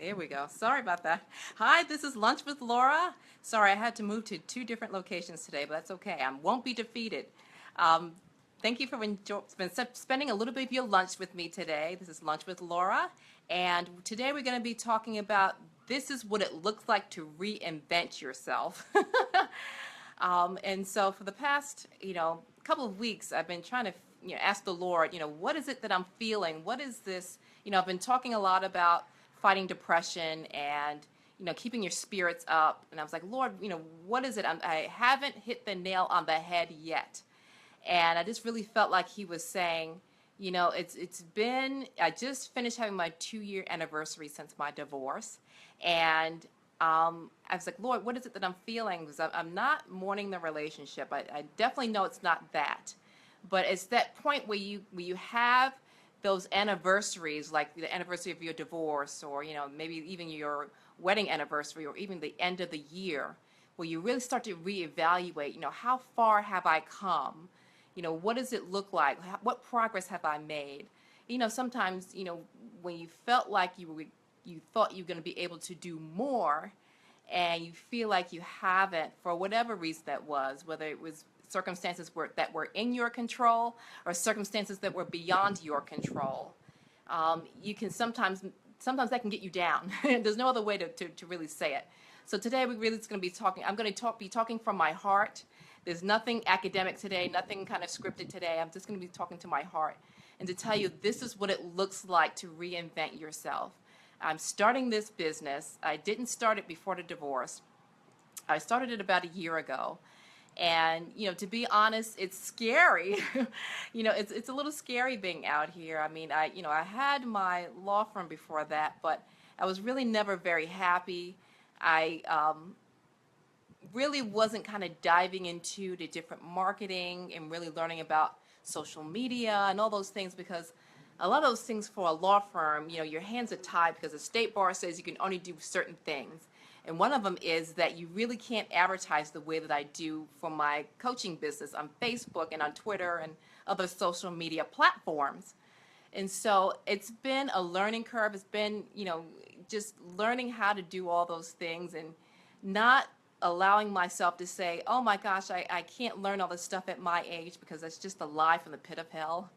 Here we go. Sorry about that. Hi, this is Lunch with Laura. Sorry, I had to move to two different locations today, but that's okay. I won't be defeated. Um, Thank you for spending a little bit of your lunch with me today. This is Lunch with Laura, and today we're going to be talking about this is what it looks like to reinvent yourself. And so for the past, couple of weeks, I've been trying to, ask the Lord, what is it that I'm feeling? What is this? I've been talking a lot about fighting depression and, keeping your spirits up. And I was like, Lord, what is it? I haven't hit the nail on the head yet. And I just really felt like he was saying, I just finished having my 2-year anniversary since my divorce. And I was like, Lord, what is it that I'm feeling? Because I'm not mourning the relationship. I definitely know it's not that. But it's that point where you have those anniversaries, like the anniversary of your divorce, or maybe even your wedding anniversary, or even the end of the year, where you really start to reevaluate. How far have I come? What does it look like? What progress have I made? Sometimes when you felt like you thought you were going to be able to do more, and you feel like you haven't for whatever reason that was, whether it was that were in your control or circumstances that were beyond your control. You can sometimes that can get you down. There's no other way to really say it. So today we really is going to be talking. I'm going to be talking from my heart. There's nothing academic today, nothing kind of scripted today. I'm just going to be talking to my heart and to tell you this is what it looks like to reinvent yourself. I'm starting this business. I didn't start it before the divorce. I started it about a year ago. And, to be honest, it's scary. It's a little scary being out here. I mean, I had my law firm before that, but I was really never very happy. I really wasn't kind of diving into the different marketing and really learning about social media and all those things, because a lot of those things for a law firm, your hands are tied because the state bar says you can only do certain things. And one of them is that you really can't advertise the way that I do for my coaching business on Facebook and on Twitter and other social media platforms. And so it's been a learning curve. It's been, just learning how to do all those things and not allowing myself to say, oh my gosh, I can't learn all this stuff at my age, because that's just a lie from the pit of hell.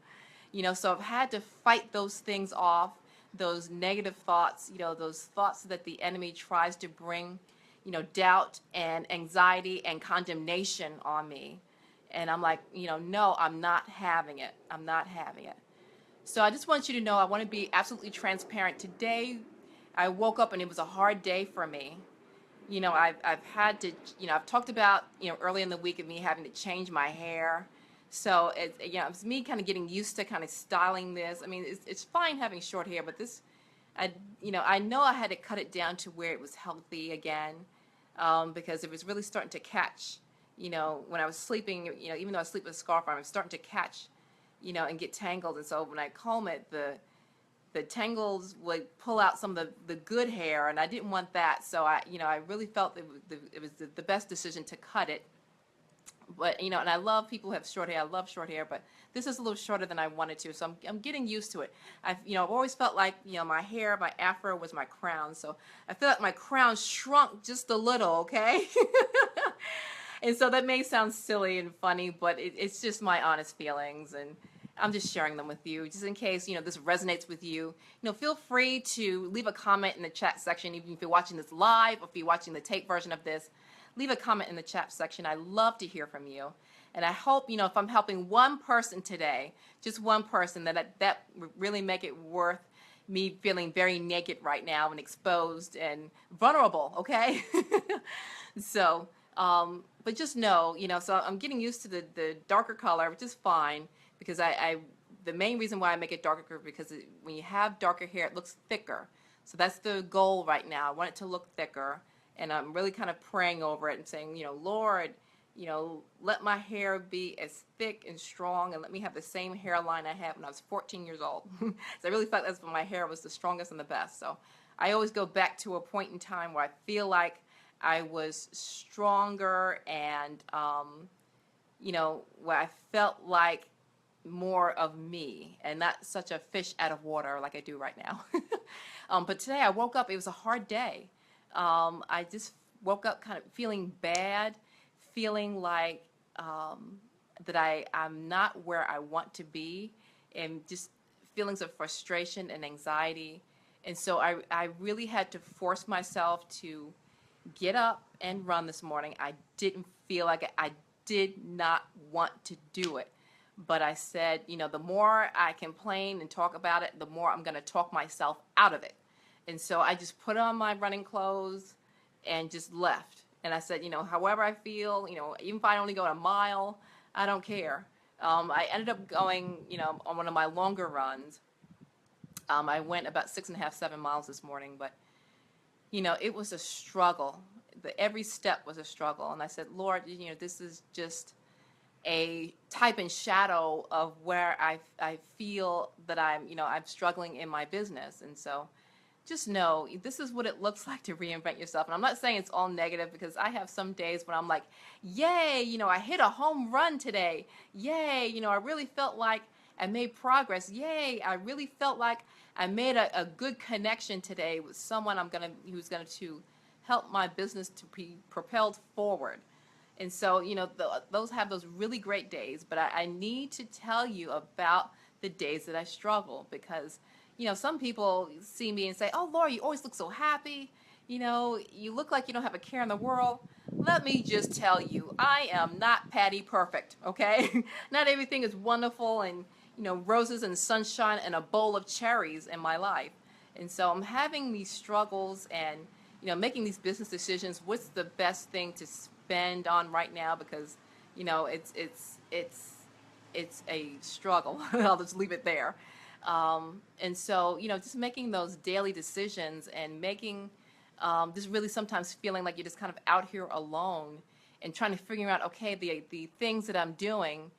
So I've had to fight those things off, those negative thoughts, those thoughts that the enemy tries to bring, doubt and anxiety and condemnation on me. And I'm like, no, I'm not having it. I'm not having it. So I just want you to know, I want to be absolutely transparent. Today, I woke up and it was a hard day for me. I've had to, I've talked about, early in the week of me having to change my hair. So it's me kind of getting used to kind of styling this. I mean, it's fine having short hair, but this, I know I had to cut it down to where it was healthy again, because it was really starting to catch. When I was sleeping, even though I sleep with a scarf on, I was starting to catch, and get tangled. And so when I comb it, the tangles would pull out some of the good hair, and I didn't want that. So I really felt it was the best decision to cut it. But and I love people who have short hair. I love short hair, but this is a little shorter than I wanted to, so I'm getting used to it. I've always felt like my hair, my afro was my crown, so I feel like my crown shrunk just a little, okay? And so that may sound silly and funny, but it's just my honest feelings, and I'm just sharing them with you, just in case this resonates with you. Feel free to leave a comment in the chat section, even if you're watching this live or if you're watching the tape version of this. Leave a comment in the chat section. I love to hear from you. And I hope, if I'm helping one person today, just one person, that would really make it worth me feeling very naked right now and exposed and vulnerable, okay? So, but just know, so I'm getting used to the darker color, which is fine, because the main reason why I make it darker, because when you have darker hair, it looks thicker. So that's the goal right now. I want it to look thicker. And I'm really kind of praying over it and saying, Lord, let my hair be as thick and strong, and let me have the same hairline I had when I was 14 years old. So I really felt that's when my hair was the strongest and the best. So I always go back to a point in time where I feel like I was stronger and, where I felt like more of me and not such a fish out of water like I do right now. But today I woke up, it was a hard day. I just woke up kind of feeling bad, feeling like that I'm not where I want to be, and just feelings of frustration and anxiety. And so I really had to force myself to get up and run this morning. I didn't feel like it. I did not want to do it. But I said, the more I complain and talk about it, the more I'm going to talk myself out of it. And so I just put on my running clothes and just left. And I said, however I feel, even if I only go a mile, I don't care. I ended up going, on one of my longer runs. I went about 6.5, 7 miles this morning, but it was a struggle. Every step was a struggle. And I said, Lord, this is just a type and shadow of where I feel that I'm struggling in my business. And so just know this is what it looks like to reinvent yourself. And I'm not saying it's all negative, because I have some days when I'm like, yay, I hit a home run today. Yay, I really felt like I made progress. Yay, I really felt like I made a good connection today with someone who's going to help my business to be propelled forward. And so, those have those really great days, but I need to tell you about the days that I struggle, because, some people see me and say, oh, Laura, you always look so happy. You look like you don't have a care in the world. Let me just tell you, I am not Patty perfect, okay? Not everything is wonderful and, roses and sunshine and a bowl of cherries in my life. And so I'm having these struggles and, making these business decisions. What's the best thing to spend on right now? Because, it's a struggle. I'll just leave it there. And so, just making those daily decisions and making, just really sometimes feeling like you're just kind of out here alone and trying to figure out, okay, the things that I'm doing,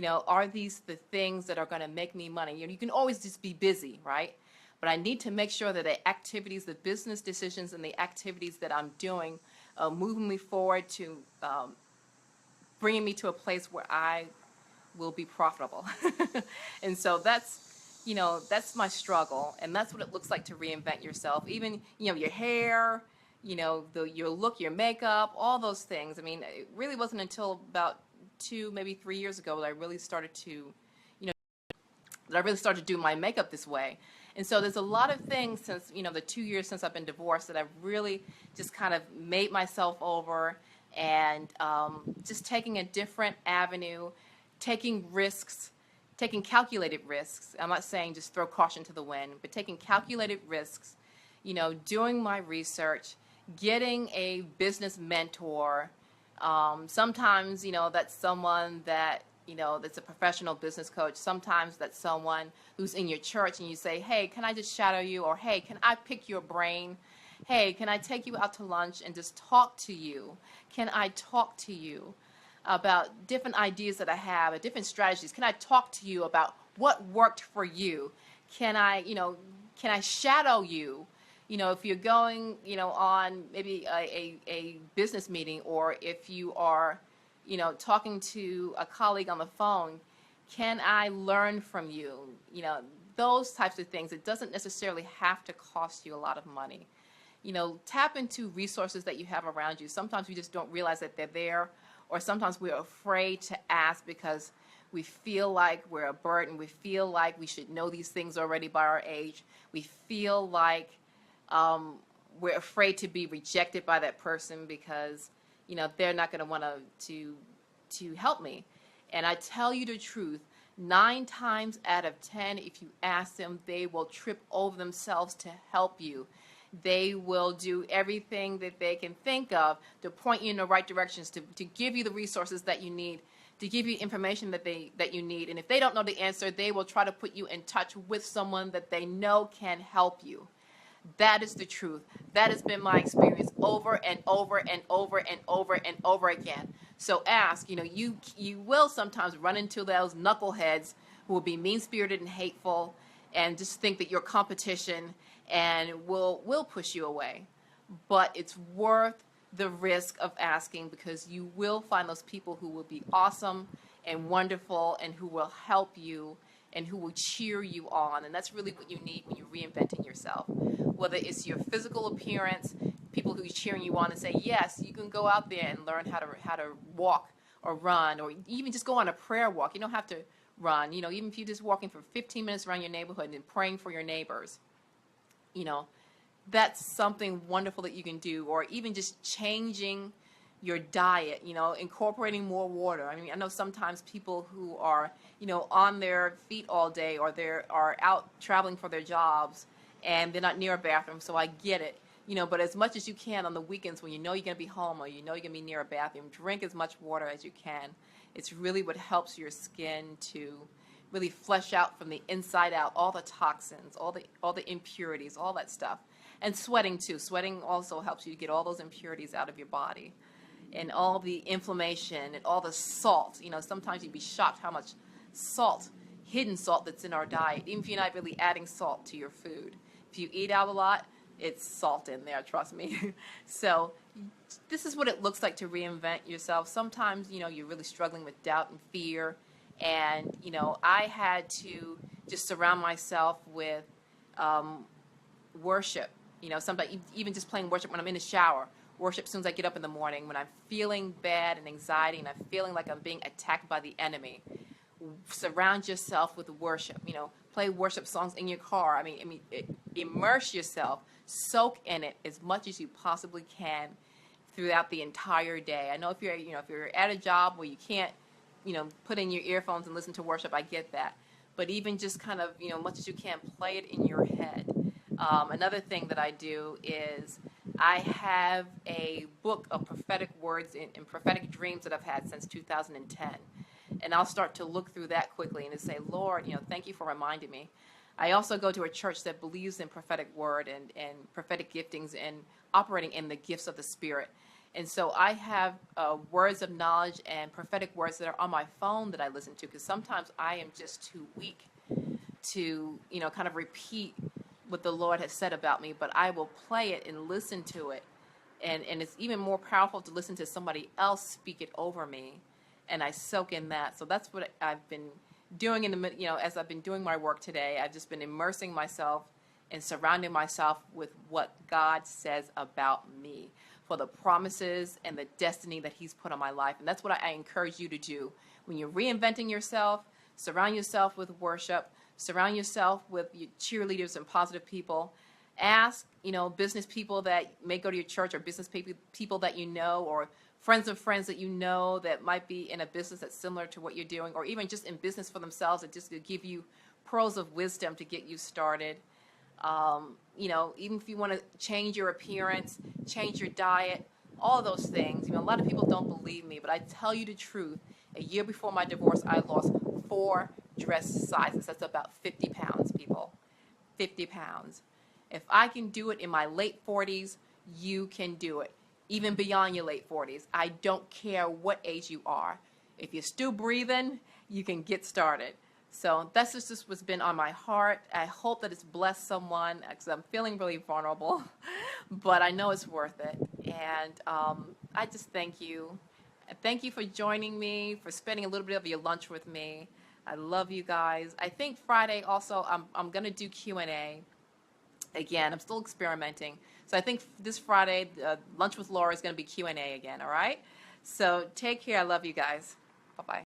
are these the things that are going to make me money? You can always just be busy, right? But I need to make sure that the activities, the business decisions and the activities that I'm doing, moving me forward to bringing me to a place where I will be profitable. And so that's my struggle, and that's what it looks like to reinvent yourself. Even, your hair, your look, your makeup, all those things. I mean, it really wasn't until about 2, maybe 3 years ago that I really started to, do my makeup this way. And so there's a lot of things since, the 2 years since I've been divorced that I've really just kind of made myself over, and just taking a different avenue, taking risks, taking calculated risks. I'm not saying just throw caution to the wind, but taking calculated risks, doing my research, getting a business mentor. Sometimes, that's someone that, that's a professional business coach. Sometimes that's someone who's in your church and you say, hey, can I just shadow you? Or, hey, can I pick your brain? Hey, can I take you out to lunch and just talk to you? Can I talk to you about different ideas that I have, or different strategies? Can I talk to you about what worked for you? Can I shadow you? If you're going, on maybe a business meeting, or if you are, talking to a colleague on the phone, can I learn from you? Those types of things. It doesn't necessarily have to cost you a lot of money. Tap into resources that you have around you. Sometimes we just don't realize that they're there, or sometimes we're afraid to ask because we feel like we're a burden. We feel like we should know these things already by our age. We feel like we're afraid to be rejected by that person because, they're not going to want to help me. And I tell you the truth, 9 times out of 10, if you ask them, they will trip over themselves to help you. They will do everything that they can think of to point you in the right directions, to give you the resources that you need, to give you information that you need. And if they don't know the answer, they will try to put you in touch with someone that they know can help you. That is the truth. That has been my experience over and over and over and over and over again. So ask, you will sometimes run into those knuckleheads who will be mean-spirited and hateful and just think that you're competition and will push you away. But it's worth the risk of asking, because you will find those people who will be awesome and wonderful and who will help you and who will cheer you on. And that's really what you need when you're reinventing yourself. Whether it's your physical appearance, people who are cheering you on and say, yes, you can go out there and learn how to walk or run, or even just go on a prayer walk. You don't have to run, even if you're just walking for 15 minutes around your neighborhood and praying for your neighbors, that's something wonderful that you can do. Or even just changing your diet, incorporating more water. I mean, I know sometimes people who are, on their feet all day, or they are out traveling for their jobs and they're not near a bathroom, so I get it. But as much as you can on the weekends when you're going to be home, or you're going to be near a bathroom, drink as much water as you can. It's really what helps your skin to really flesh out from the inside out all the toxins, all the impurities, all that stuff. And sweating too. Sweating also helps you to get all those impurities out of your body, and all the inflammation and all the salt. Sometimes you'd be shocked how much salt, hidden salt, that's in our diet, even if you're not really adding salt to your food. If you eat out a lot, it's salt in there, trust me. So this is what it looks like to reinvent yourself. Sometimes, you're really struggling with doubt and fear. And, I had to just surround myself with worship. Sometimes even just playing worship when I'm in the shower. Worship as soon as I get up in the morning, when I'm feeling bad and anxiety and I'm feeling like I'm being attacked by the enemy. Surround yourself with worship. Play worship songs in your car. I mean, immerse yourself. Soak in it as much as you possibly can throughout the entire day. I know if you're at a job where you can't, put in your earphones and listen to worship, I get that. But even just kind of, much as you can, play it in your head. Another thing that I do is I have a book of prophetic words and prophetic dreams that I've had since 2010. And I'll start to look through that quickly and to say, Lord, thank you for reminding me. I also go to a church that believes in prophetic word and prophetic giftings and operating in the gifts of the Spirit. And so I have words of knowledge and prophetic words that are on my phone that I listen to, because sometimes I am just too weak to, kind of repeat what the Lord has said about me, but I will play it and listen to it. And it's even more powerful to listen to somebody else speak it over me, and I soak in that. So that's what I've been doing as I've been doing my work today. I've just been immersing myself and surrounding myself with what God says about me, for the promises and the destiny that He's put on my life. And that's what I encourage you to do. When you're reinventing yourself, surround yourself with worship, surround yourself with your cheerleaders and positive people. Ask, business people that may go to your church, or business people that or friends of friends that that might be in a business that's similar to what you're doing, or even just in business for themselves, that just to give you pearls of wisdom to get you started. Even if you want to change your appearance, change your diet, all of those things. A lot of people don't believe me, but I tell you the truth. A year before my divorce, I lost 4 dress sizes. That's about 50 pounds, people. 50 pounds. If I can do it in my late 40s, you can do it. Even beyond your late 40s. I don't care what age you are. If you're still breathing, you can get started. So that's just what's been on my heart. I hope that it's blessed someone, because I'm feeling really vulnerable, but I know it's worth it. And I just thank you. Thank you for joining me, for spending a little bit of your lunch with me. I love you guys. I think Friday also I'm going to do Q&A. Again, I'm still experimenting. So I think this Friday, Lunch with Laura is going to be Q&A again, all right? So take care. I love you guys. Bye-bye.